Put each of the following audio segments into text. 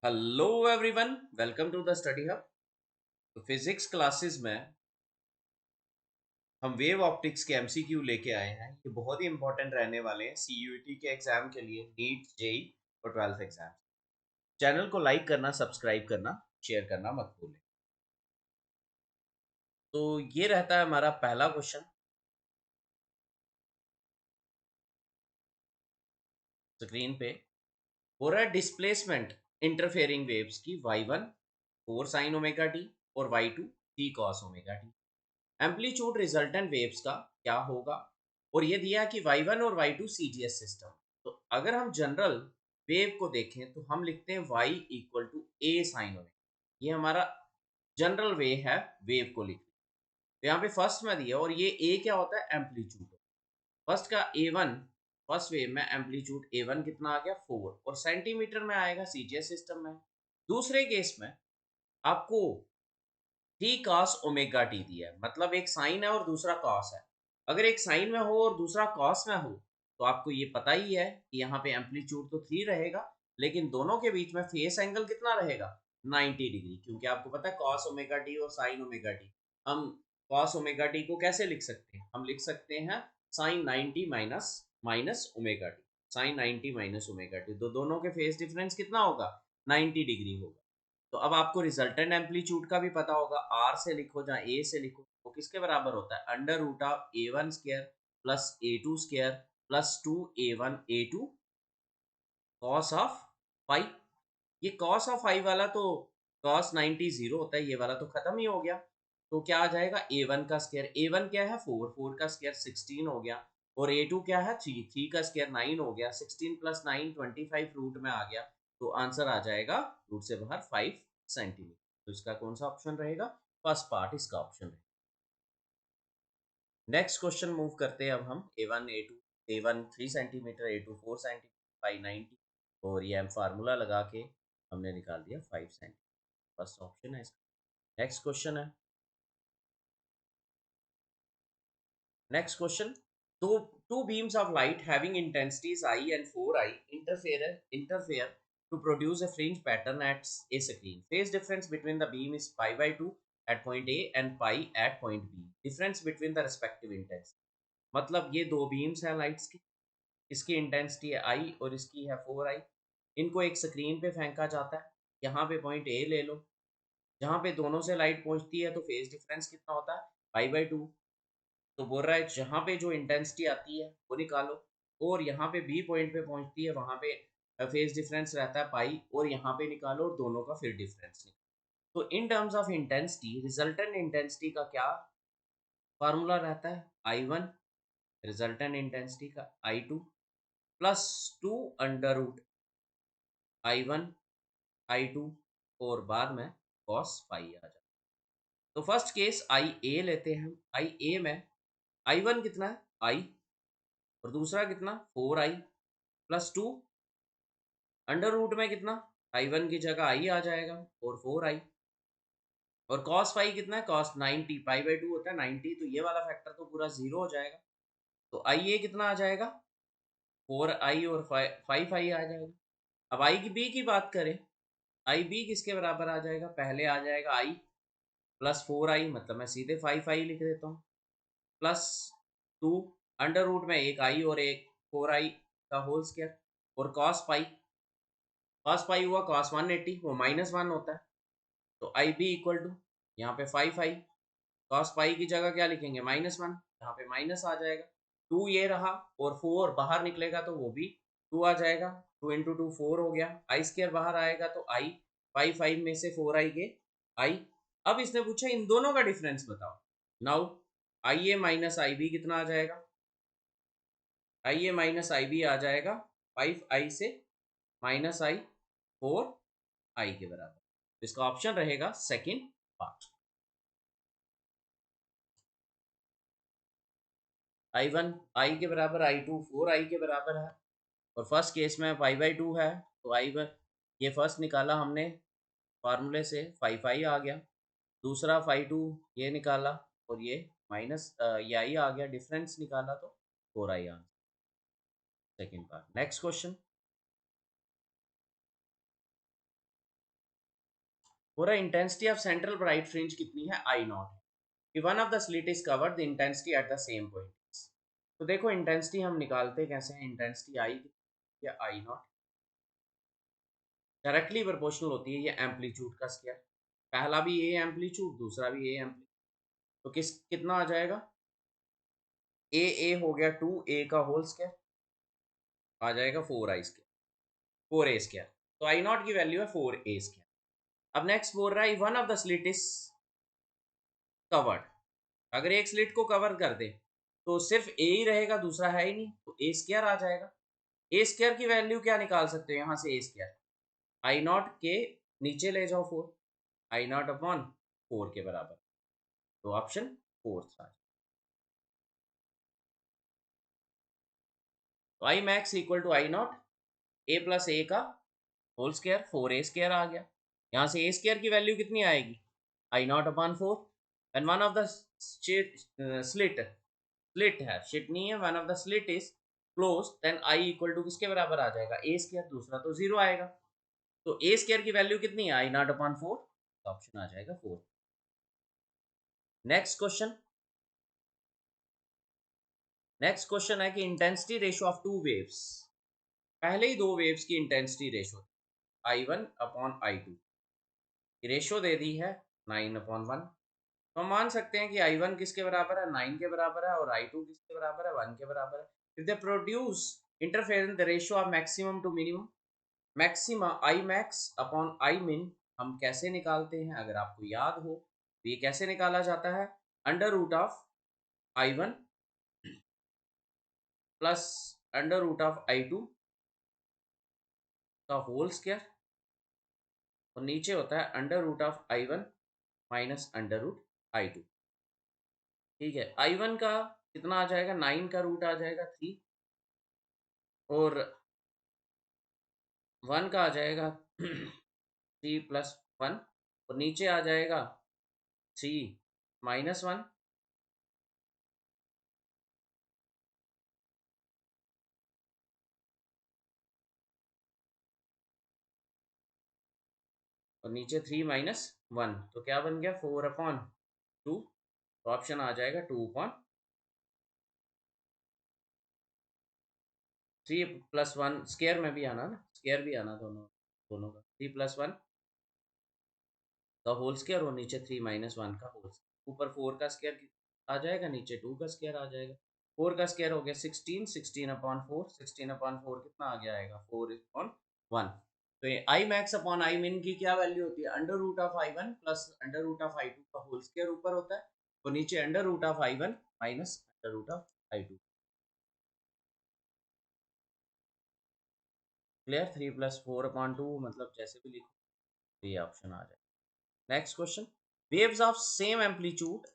Hello everyone, welcome to the study hub. तो physics classes में हम वेव ऑप्टिक्स के एमसीक्यू लेके आए हैं। ये बहुत ही इंपॉर्टेंट रहने वाले हैं सीयूईटी के एग्जाम के लिए, नीट, जेई और 12th एग्जाम। चैनल को लाइक करना, सब्सक्राइब करना, शेयर करना मत भूलें। तो ये रहता है हमारा पहला क्वेश्चन स्क्रीन पे। हो रहा है डिस्प्लेसमेंट इंटरफेयरिंग वेव्स की y1 4 sin ओमेगा टी और y2 3 cos omega T. Amplitude resultant waves का क्या होगा? और ये दिया कि y1 और y2 सीजीएस सिस्टम। तो अगर हम जनरल वेव को देखें तो हम लिखते हैं y equal to a sine omega. ये हमारा जनरल वे है वेव को लिखने। तो यहाँ पे फर्स्ट में दिया, और ये ए क्या होता है? एम्पलीट्यूड। फर्स्ट का A1, फर्स्ट वेव में एम्पलीट्यूड A1 कितना आ गया? 4, और सेंटीमीटर में आएगा सीजीएस सिस्टम में। दूसरे केस में आपको 3 cos ओमेगा टी दिया है, मतलब एक साइन है और दूसरा कॉस है। अगर एक साइन में हो और दूसरा कॉस में हो तो आपको ये पता ही है कि यहाँ पे एम्पलीट्यूड तो 3 रहेगा, लेकिन दोनों के बीच में फेस एंगल कितना रहेगा? 90 डिग्री, क्योंकि आपको पता है कॉस ओमेगा टी और साइन ओमेगा टी। हम कॉस ओमेगा टी को कैसे लिख सकते हैं? हम लिख सकते हैं sine 90 minus minus omega t. Sine 90 minus omega t, तो दोनों के फेस डिफरेंस कितना होगा? 90 डिग्री होगा। तो अब आपको रिजल्टेंट एम्पलीट्यूड का भी पता होगा। आर से लिखो या ए से लिखो, वो किसके बराबर होता है? Under root of A1 square plus A2 square plus 2A1 A2 cos of five. ये कॉस ऑफ फाइव वाला तो कॉस 90 जीरो होता है, ये वाला तो खत्म ही हो गया। तो क्या आ जाएगा? A1 का स्क्वायर, A1 क्या है? 4, 4 का स्क्वायर 16 हो गया। और A2 क्या है? 3, 3 का स्क्वायर 9 हो गया। 16 प्लस 9 25 रूट में आ गया। तो आंसर आ जाएगा रूट से बाहर 5 सेंटीमीटर। तो इसका कौन सा ऑप्शन रहेगा? फर्स्ट पार्ट इसका ऑप्शन रहेगा। नेक्स्ट क्वेश्चन मूव करते हैं अब हम। A1 A2, A1 3 centimetre, A2 4 centimetre, 590, और ये हम फार्मूला लगा के हमने निकाल दिया 5 सेंटीमीटर। फर्स्ट ऑप्शन है इसका। नेक्स्ट क्वेश्चन है। Next question. two two beams of light having intensities I and 4I interfere to produce a fringe pattern at a screen. Phase difference between the beam is pi by 2 at point A and pi at point B. Difference between the respective intensity. मतलब ये दो beams हैं lights की, इसकी intensity है आई और इसकी है 4I। इनको एक स्क्रीन पे फेंका जाता है। यहाँ पे पॉइंट ए ले लो, जहाँ पे दोनों से लाइट पहुँचती है, तो फेज डिफरेंस कितना होता है? Pi by 2। तो बोल रहा है जहाँ पे जो इंटेंसिटी आती है वो निकालो, और यहाँ पे बी पॉइंट पे पहुंचती है वहां पे फेज डिफरेंस रहता है पाई, और यहाँ पे निकालो और दोनों का फिर डिफरेंस निकालो। तो in terms of intensity, resultant intensity का क्या फार्मूला रहता है? I1 रिजल्टेंट इंटेंसिटी का I2 plus 2 under root I1 I2, और बाद में cos फाई आ जाता है। तो फर्स्ट केस आई ए लेते हैं हम। आई ए में I1 कितना है? I, और दूसरा कितना? 4I प्लस 2 अंडर रूट में कितना? I1 की जगह आई आ जाएगा और 4I, और cos फाई कितना है? cos 90, पाई बाई 2 होता है 90, तो ये वाला फैक्टर तो पूरा जीरो हो जाएगा। तो आई ए कितना आ जाएगा? 4I और 5I आ जाएगा। अब आई की बी की बात करें, आई बी किसके बराबर आ जाएगा? पहले आ जाएगा आई प्लस 4I, मतलब मैं सीधे 5I लिख देता हूँ, प्लस 2 अंडर रूट में एक आई और एक 4I का होल स्क्वायर, और कॉस पाई हुआ कॉस 180, वो -1 होता है। तो आई बी इक्वल टू, यहाँ पे 5I, कॉस पाई की जगह क्या लिखेंगे? -1, यहाँ पे माइनस आ जाएगा। 2 ये रहा, और 4 बाहर निकलेगा तो वो भी 2 आ जाएगा। 2 इंटू 2 4 हो गया। आई स्क्र बाहर आएगा तो आई, 5 में से 4I के आई। अब इसने पूछा इन दोनों का डिफरेंस बताओ। Now I A minus I B कितना आ जाएगा? आई ए माइनस आई बी आ जाएगा 5I से -I 4I के बराबर। तो इसका ऑप्शन रहेगा सेकंड पार्ट। I1 आई के बराबर, I2 4I के बराबर है, और फर्स्ट केस में 5/2 है। तो I1 ये फर्स्ट निकाला हमने फार्मूले से, 5I आ गया। दूसरा 5/2 ये निकाला, और ये माइनस ये आई आ गया, डिफरेंस निकाला तो 4I आ। Second part. Next question. पूरा intensity of central bright fringe कितनी है, आई नॉट। कि one of the slit is covered the intensity at the same point. तो देखो इंटेंसिटी हम निकालते कैसे हैं, इंटेंसिटी आई या आई नॉट डायरेक्टली प्रोपोर्शनल होती है ये एम्पलीट्यूड का स्क्वायर। पहला भी ए एम्पलीट्यूड, दूसरा भी ए एम्पलीट्यूड, तो कितना आ जाएगा, ए हो गया 2 ए का होल स्क्वायर, आ जाएगा 4 आई स्क्वायर, 4 ए स्क्वायर। तो आई नॉट की वैल्यू है 4 ए स्क्वायर। अब नेक्स्ट बोल रहा है one of the slit is covered. अगर एक स्लिट को कवर कर दे तो सिर्फ ए ही रहेगा, दूसरा है ही नहीं, तो ए स्क्वायर आ जाएगा। ए स्क्वायर की वैल्यू क्या निकाल सकते हो यहाँ से, ए स्क्वायर आई नॉट के नीचे ले जाओ 4, आई नॉट अपॉन 4 के बराबर, तो ऑप्शन फोर्थ आ। तो I max equal to I naught A plus A का होल स्क्वायर, 4 ए स्क्वायर आ गया। यहाँ से ए स्क्वायर की वैल्यू कितनी आएगी, I naught upon 4। And one of the slit slit है, शिट नहीं है, one of the slit is close, then I equal to किसके बराबर आ जाएगा, ए स्क्वायर, दूसरा तो जीरो आएगा। तो ए स्क्वायर की वैल्यू कितनी है, आई नॉट अपॉन 4, ऑप्शन आ जाएगा 4। नेक्स्ट क्वेश्चन, नेक्स्ट क्वेश्चन है कि intensity ratio of two waves. पहले ही दो वेव्स की intensity ratio I1 upon I2 ratio दे दी है 9/1। तो हम मान सकते हैं कि I1 किसके बराबर है, 9 के बराबर है, और I2 किसके बराबर है, 1 के बराबर है। If they produce interference the ratio of maximum to minimum, maxima I max upon I min हम कैसे निकालते हैं, अगर आपको याद हो तो ये कैसे निकाला जाता है, under root of I1 plus under root of I2 का होल स्क्वायर, और नीचे होता है under root of I1 minus under root I2। ठीक है, I1 का कितना आ जाएगा, 9 का रूट आ जाएगा 3, और 1 का आ जाएगा 3+1, और नीचे आ जाएगा 3-1, और नीचे 3-1, तो क्या बन गया 4/2। तो ऑप्शन आ जाएगा 2/3+1, स्केयर में भी आना ना, स्केयर भी आना दोनों, दोनों का 3+1 का होल स्क्वायर, और नीचे 3-1 का होल स्क्वायर, ऊपर 4 का स्क्वायर आ जाएगा, नीचे 2 का स्क्वायर आ जाएगा। 4 का स्क्वायर हो गया 16, 16/4, 16/4 कितना आ गया आएगा 4/1। तो ये आई मैक्स अपॉन आई मिन की क्या वैल्यू होती है, under root of I1 plus under root of I2 का होल स्क्वायर ऊपर होता है, और नीचे under root of I1 minus under root of I2। Clear, 3+4/2 मतलब जैसे भी लिखो, तो ये ऑप्शन आ जाए। Next question, waves of same amplitude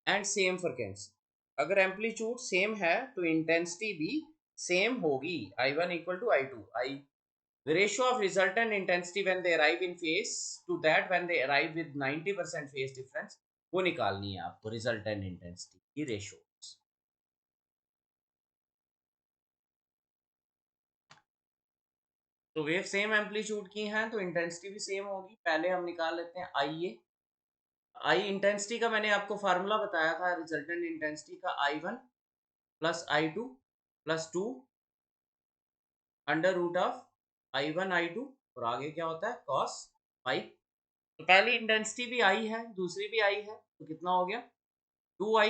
and same frequency. अगर एम्पलीट्यूड सेम है तो इंटेंसिटी भी सेम होगी, I1 equal to I2, I the ratio of resultant intensity when they arrive in phase to that when they arrive with 90% phase difference, वो निकालनी है आपको, resultant intensity की रेशियो। तो वेव सेम एम्पलीट्यूड की हैं तो इंटेंसिटी भी सेम होगी। पहले हम निकाल लेते हैं आई ए। आई इंटेंसिटी का मैंने आपको फार्मूला बताया था, रिजल्टेंट इंटेंसिटी का I1 plus I2 plus 2 under root of I1 I2, और आगे क्या होता है cos फाई। तो पहली इंटेंसिटी भी आई है, दूसरी भी आई है, तो कितना हो गया 2i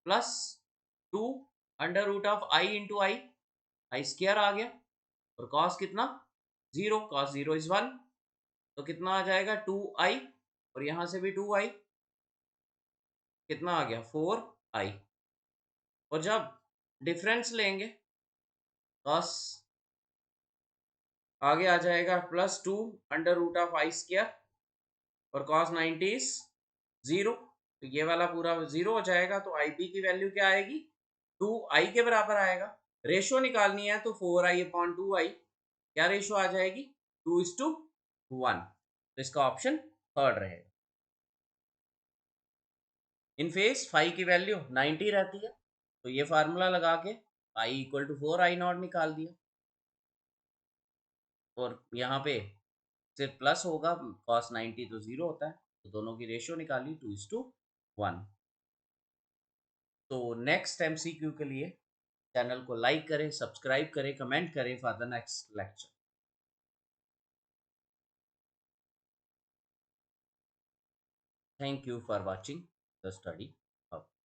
plus 2 under root of I into I square आ गया, और कॉस कितना 0, कॉस 0 इज 1, तो कितना आ जाएगा 2i, और यहां से भी 2i, कितना आ गया 4i। और जब डिफरेंस लेंगे कॉस आगे आ जाएगा +2 under root of I square, और कॉस 90 इज 0, तो ये वाला पूरा 0 हो जाएगा। तो आई पी की वैल्यू क्या आएगी, 2i के बराबर आएगा। रेशियो निकालनी है तो 4i/2i, क्या रेशियो आ जाएगी 2:1, तो इसका ऑप्शन थर्ड रहेगा। इन फेस फाई की वैल्यू 90 रहती है, तो ये फार्मूला लगा के आई इक्वल टू 4i0 निकाल दिया, और यहाँ पे सिर्फ प्लस होगा, cos 90 तो जीरो होता है, तो दोनों की रेशियो निकाली 2:1। तो नेक्स्ट एमसीक्यू के लिए चैनल को लाइक करें, सब्सक्राइब करें, कमेंट करें for the next lecture. Thank you for watching the study.